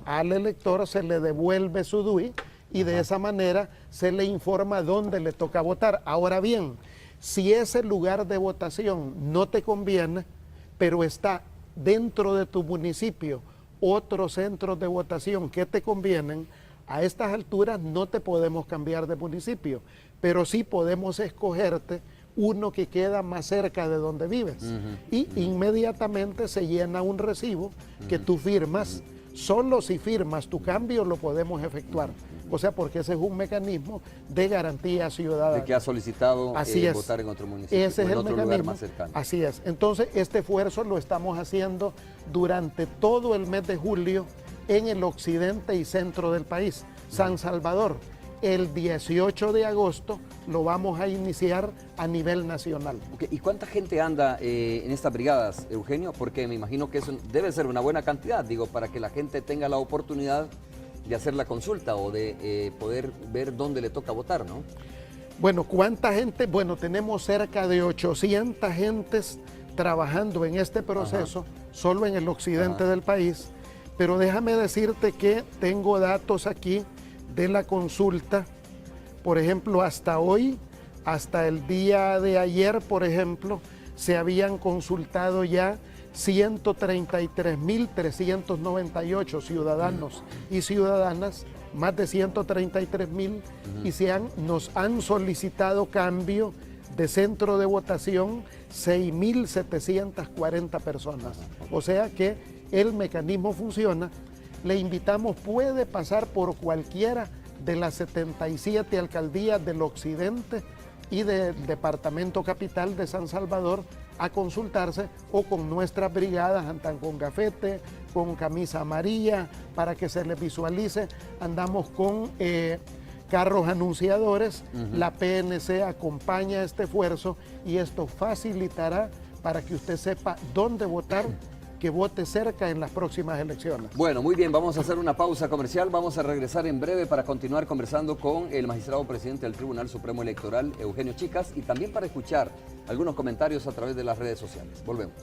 al elector, se le devuelve su DUI y de esa manera se le informa dónde le toca votar. Ahora bien, si ese lugar de votación no te conviene, pero está dentro de tu municipio otros centros de votación que te convienen, a estas alturas no te podemos cambiar de municipio, pero sí podemos escogerte uno que queda más cerca de donde vives. Y inmediatamente se llena un recibo que tú firmas. Solo si firmas tu cambio lo podemos efectuar. O sea, porque ese es un mecanismo de garantía ciudadana. De que ha solicitado votar en otro municipio, ese es en el otro mecanismo. lugar más cercano. Así es. Entonces, este esfuerzo lo estamos haciendo durante todo el mes de julio en el occidente y centro del país. San Salvador, el 18 de agosto lo vamos a iniciar a nivel nacional. ¿Y cuánta gente anda en estas brigadas, Eugenio? Porque me imagino que eso debe ser una buena cantidad, digo, para que la gente tenga la oportunidad de hacer la consulta o de poder ver dónde le toca votar, ¿no? Bueno, ¿cuánta gente? Bueno, tenemos cerca de 800 gentes trabajando en este proceso, solo en el occidente del país, pero déjame decirte que tengo datos aquí de la consulta. Por ejemplo, hasta hoy, hasta el día de ayer, por ejemplo, se habían consultado ya 133.398 ciudadanos y ciudadanas, más de 133.000, y nos han solicitado cambio de centro de votación 6.740 personas. O sea que el mecanismo funciona. Le invitamos, puede pasar por cualquiera de las 77 alcaldías del occidente y del departamento capital de San Salvador a consultarse, o con nuestras brigadas, andan con gafete, con camisa amarilla, para que se les visualice. Andamos con carros anunciadores. La PNC acompaña este esfuerzo y esto facilitará para que usted sepa dónde votar, que vote cerca en las próximas elecciones. Bueno, muy bien, vamos a hacer una pausa comercial, vamos a regresar en breve para continuar conversando con el magistrado presidente del Tribunal Supremo Electoral, Eugenio Chicas, y también para escuchar algunos comentarios a través de las redes sociales. Volvemos.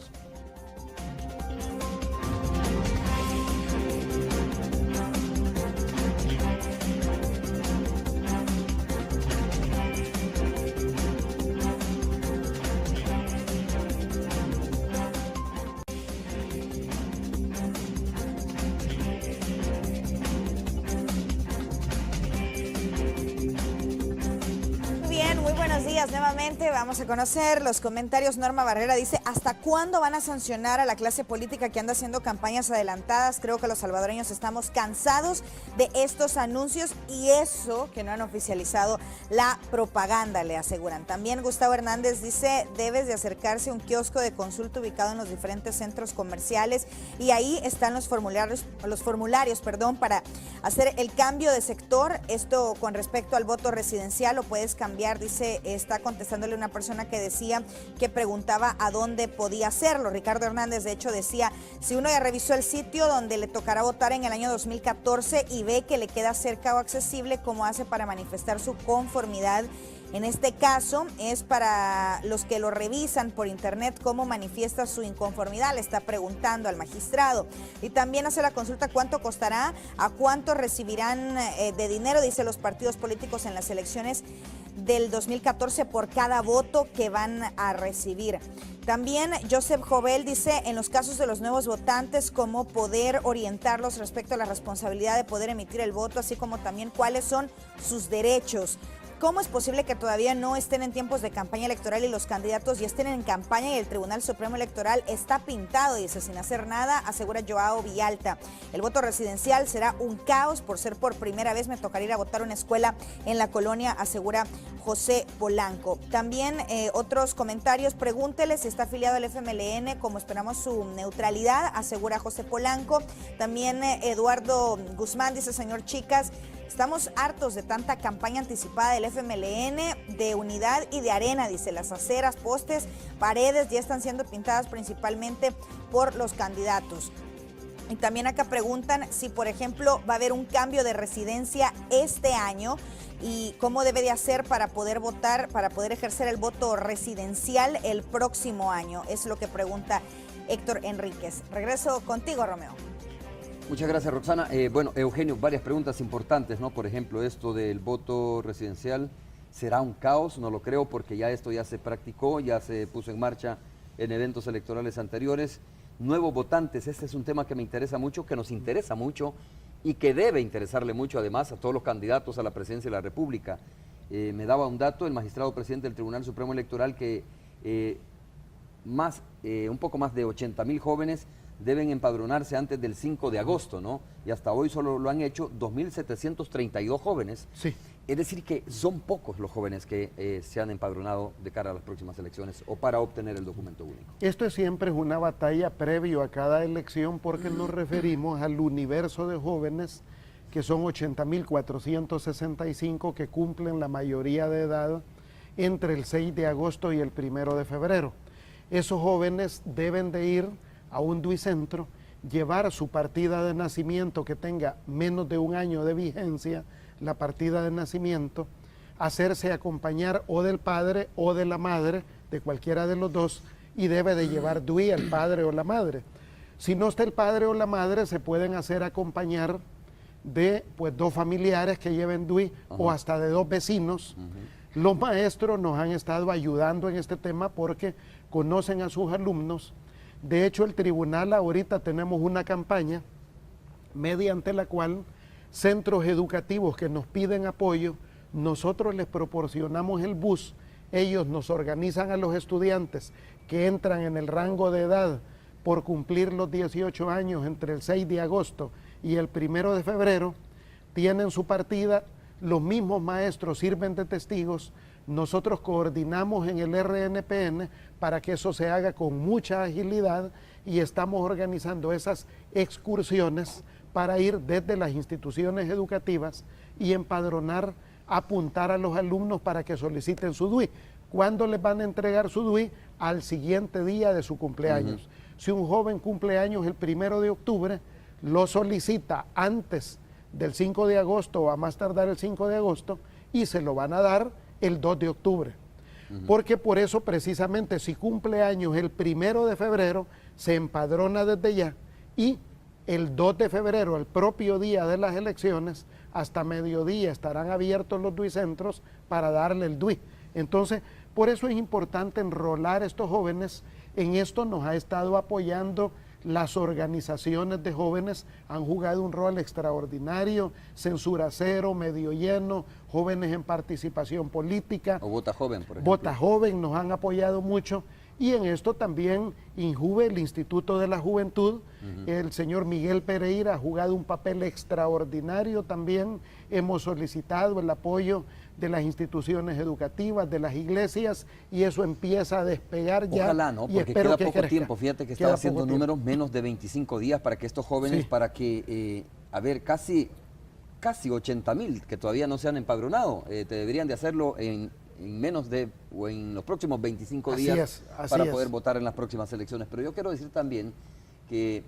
Nuevamente vamos a conocer los comentarios. Norma Barrera dice: ¿hasta cuándo van a sancionar a la clase política que anda haciendo campañas adelantadas? Creo que los salvadoreños estamos cansados de estos anuncios y eso que no han oficializado la propaganda, le aseguran. También Gustavo Hernández dice: debes de acercarse a un kiosco de consulta ubicado en los diferentes centros comerciales y ahí están los formularios, para hacer el cambio de sector. Esto con respecto al voto residencial, lo puedes cambiar, dice, está contestándole una persona que decía, que preguntaba a dónde podía hacerlo. Ricardo Hernández, de hecho, decía: si uno ya revisó el sitio donde le tocará votar en el año 2014 y ve que le queda cerca o accesible, ¿cómo hace para manifestar su conformidad? En este caso es para los que lo revisan por internet, ¿cómo manifiesta su inconformidad? Le está preguntando al magistrado. Y también hace la consulta: ¿cuánto costará? ¿A cuánto recibirán de dinero? Dice: los partidos políticos en las elecciones del 2014 por cada voto que van a recibir. También Joseph Jovel dice: en los casos de los nuevos votantes, ¿cómo poder orientarlos respecto a la responsabilidad de poder emitir el voto, así como también cuáles son sus derechos? ¿Cómo es posible que todavía no estén en tiempos de campaña electoral y los candidatos ya estén en campaña y el Tribunal Supremo Electoral está pintado, dice, sin hacer nada? Asegura Joao Villalta. El voto residencial será un caos. Por ser por primera vez me tocará ir a votar a una escuela en la colonia, asegura José Polanco. También otros comentarios: pregúntele si está afiliado al FMLN, como esperamos su neutralidad, asegura José Polanco. También Eduardo Guzmán dice: señor Chicas, estamos hartos de tanta campaña anticipada del FMLN, de Unidad y de Arena, dice. Las aceras, postes, paredes ya están siendo pintadas principalmente por los candidatos. Y también acá preguntan si, por ejemplo, va a haber un cambio de residencia este año y cómo debe de hacer para poder votar, para poder ejercer el voto residencial el próximo año. Es lo que pregunta Héctor Enríquez. Regreso contigo, Romeo. Muchas gracias, Roxana. Bueno, Eugenio, varias preguntas importantes, ¿no? Por ejemplo, esto del voto residencial, ¿será un caos? No lo creo, porque esto ya se practicó, ya se puso en marcha en eventos electorales anteriores. Nuevos votantes, este es un tema que me interesa mucho, que nos interesa mucho y que debe interesarle mucho además a todos los candidatos a la presidencia de la República. Me daba un dato el magistrado presidente del Tribunal Supremo Electoral que un poco más de 80,000 jóvenes deben empadronarse antes del 5 de agosto, ¿no? Y hasta hoy solo lo han hecho 2.732 jóvenes. Sí. Es decir, que son pocos los jóvenes que se han empadronado de cara a las próximas elecciones o para obtener el documento único. Esto siempre es una batalla previo a cada elección, porque nos referimos al universo de jóvenes, que son 80.465 que cumplen la mayoría de edad entre el 6 de agosto y el 1 de febrero. Esos jóvenes deben de ir a un duicentro, llevar su partida de nacimiento que tenga menos de un año de vigencia, la partida de nacimiento, hacerse acompañar o del padre o de la madre, de cualquiera de los dos, y debe de llevar DUI el padre o la madre. Si no está el padre o la madre, se pueden hacer acompañar de pues 2 familiares que lleven DUI o hasta de 2 vecinos. Los maestros nos han estado ayudando en este tema porque conocen a sus alumnos. De hecho, el tribunal ahorita tenemos una campaña mediante la cual centros educativos que nos piden apoyo, nosotros les proporcionamos el bus, ellos nos organizan a los estudiantes que entran en el rango de edad por cumplir los 18 años entre el 6 de agosto y el 1 de febrero, tienen su partida, los mismos maestros sirven de testigos, nosotros coordinamos en el RNPN para que eso se haga con mucha agilidad y estamos organizando esas excursiones para ir desde las instituciones educativas y empadronar, apuntar a los alumnos para que soliciten su DUI. ¿Cuándo les van a entregar su DUI? Al siguiente día de su cumpleaños. Si un joven cumple años el 1 de octubre, lo solicita antes del 5 de agosto o a más tardar el 5 de agosto y se lo van a dar el 2 de octubre. Porque por eso precisamente si cumple años el 1 de febrero, se empadrona desde ya y el 2 de febrero, el propio día de las elecciones, hasta mediodía estarán abiertos los DUI centros para darle el DUI. Entonces, por eso es importante enrolar a estos jóvenes. En esto nos ha estado apoyando las organizaciones de jóvenes, han jugado un rol extraordinario, Censura Cero, Medio Lleno, Jóvenes en Participación Política. O Vota Joven, por ejemplo. Vota Joven nos han apoyado mucho. Y en esto también INJUVE, el Instituto de la Juventud, el señor Miguel Pereira ha jugado un papel extraordinario también. Hemos solicitado el apoyo de las instituciones educativas, de las iglesias, y eso empieza a despegar ya. Ojalá, ¿no? Porque queda poco tiempo. Fíjate que estaba haciendo números, menos de 25 días para que estos jóvenes, para que, casi 80,000 que todavía no se han empadronado, te deberían de hacerlo en menos de, o en los próximos 25 días para poder votar en las próximas elecciones. Pero yo quiero decir también que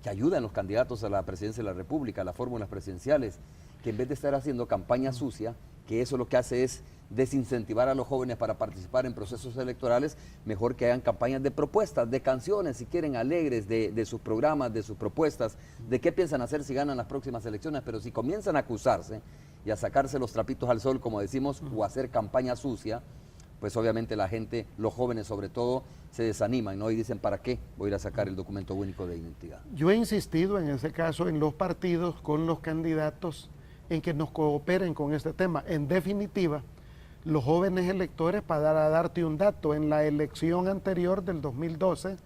ayudan los candidatos a la presidencia de la República, a las fórmulas presidenciales, que en vez de estar haciendo campaña sucia, que eso lo que hace es desincentivar a los jóvenes para participar en procesos electorales, mejor que hagan campañas de propuestas, de canciones, si quieren, alegres, de sus programas, de sus propuestas, de qué piensan hacer si ganan las próximas elecciones. Pero si comienzan a acusarse y a sacarse los trapitos al sol, como decimos, o a hacer campaña sucia, pues obviamente la gente, los jóvenes sobre todo, se desaniman, ¿no? Y dicen, ¿para qué voy a ir a sacar el documento único de identidad? Yo he insistido en ese caso en los partidos, con los candidatos, en que nos cooperen con este tema. En definitiva, los jóvenes electores, para darte un dato, en la elección anterior del 2012,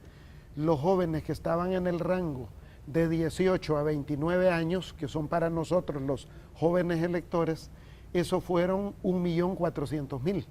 los jóvenes que estaban en el rango de 18 a 29 años, que son para nosotros los jóvenes electores, eso fueron 1.400.000.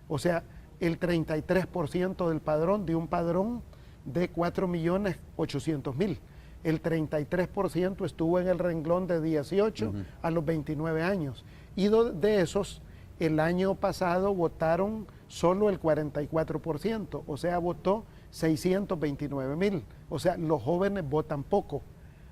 O sea, el 33% del padrón, de un padrón de 4.800.000. El 33% estuvo en el renglón de 18 a los 29 años. Y de esos, el año pasado votaron solo el 44%, o sea, votó 629.000. O sea, los jóvenes votan poco.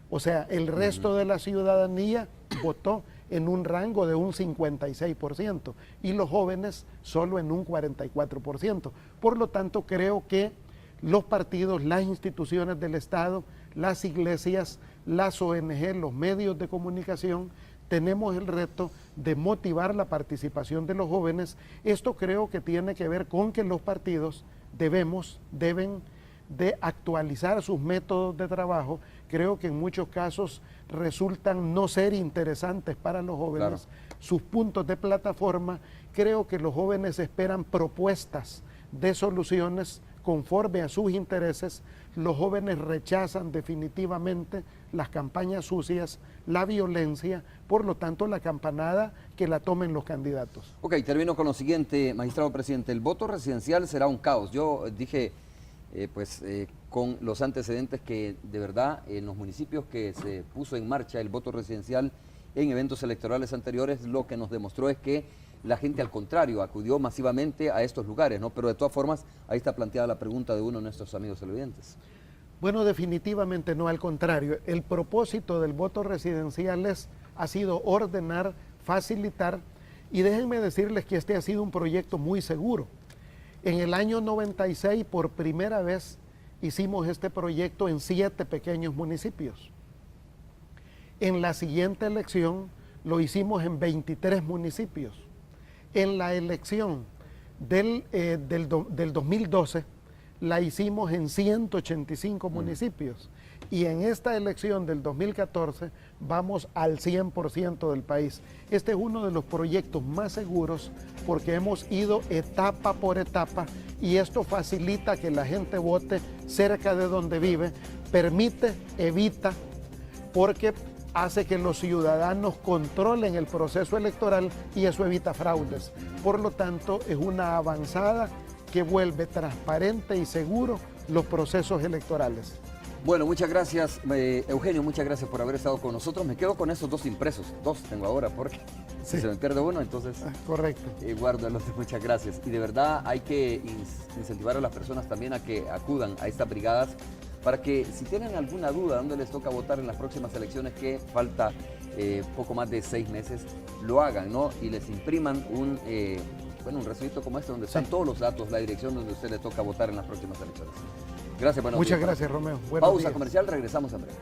O sea, el resto de la ciudadanía votó en un rango de un 56% y los jóvenes solo en un 44%. Por lo tanto, creo que los partidos, las instituciones del Estado, las iglesias, las ONG, los medios de comunicación, tenemos el reto de motivar la participación de los jóvenes. Esto creo que tiene que ver con que los partidos deben de actualizar sus métodos de trabajo. Creo que en muchos casos resultan no ser interesantes para los jóvenes, sus puntos de plataforma. Creo que los jóvenes esperan propuestas de soluciones conforme a sus intereses. Los jóvenes rechazan definitivamente las campañas sucias, la violencia, por lo tanto la campanada que la tomen los candidatos. Ok, termino con lo siguiente, magistrado presidente. El voto residencial será un caos. Yo dije, con los antecedentes que de verdad en los municipios que se puso en marcha el voto residencial en eventos electorales anteriores, lo que nos demostró es que la gente al contrario acudió masivamente a estos lugares, ¿no? Pero de todas formas, ahí está planteada la pregunta de uno de nuestros amigos televidentes. Bueno, definitivamente no, al contrario. El propósito del voto residencial ha sido ordenar, facilitar, y déjenme decirles que este ha sido un proyecto muy seguro. En el año 96, por primera vez, hicimos este proyecto en 7 pequeños municipios. En la siguiente elección lo hicimos en 23 municipios. En la elección del 2012 la hicimos en 185 municipios. Y en esta elección del 2014 vamos al 100% del país. Este es uno de los proyectos más seguros porque hemos ido etapa por etapa y esto facilita que la gente vote cerca de donde vive, permite, evita, porque hace que los ciudadanos controlen el proceso electoral y eso evita fraudes. Por lo tanto, es una avanzada que vuelve transparente y seguro los procesos electorales. Bueno, muchas gracias, Eugenio, muchas gracias por haber estado con nosotros. Me quedo con esos 2 impresos, 2 tengo ahora, porque si se me pierde uno, entonces correcto. Guardo el otro. Muchas gracias. Y de verdad hay que incentivar a las personas también a que acudan a estas brigadas para que si tienen alguna duda dónde les toca votar en las próximas elecciones, que falta poco más de 6 meses, lo hagan, ¿no? Y les impriman un recibito como este donde están todos los datos, la dirección donde a usted le toca votar en las próximas elecciones. Gracias, buenos días. Muchas gracias, Romeo. Pausa comercial, regresamos en breve.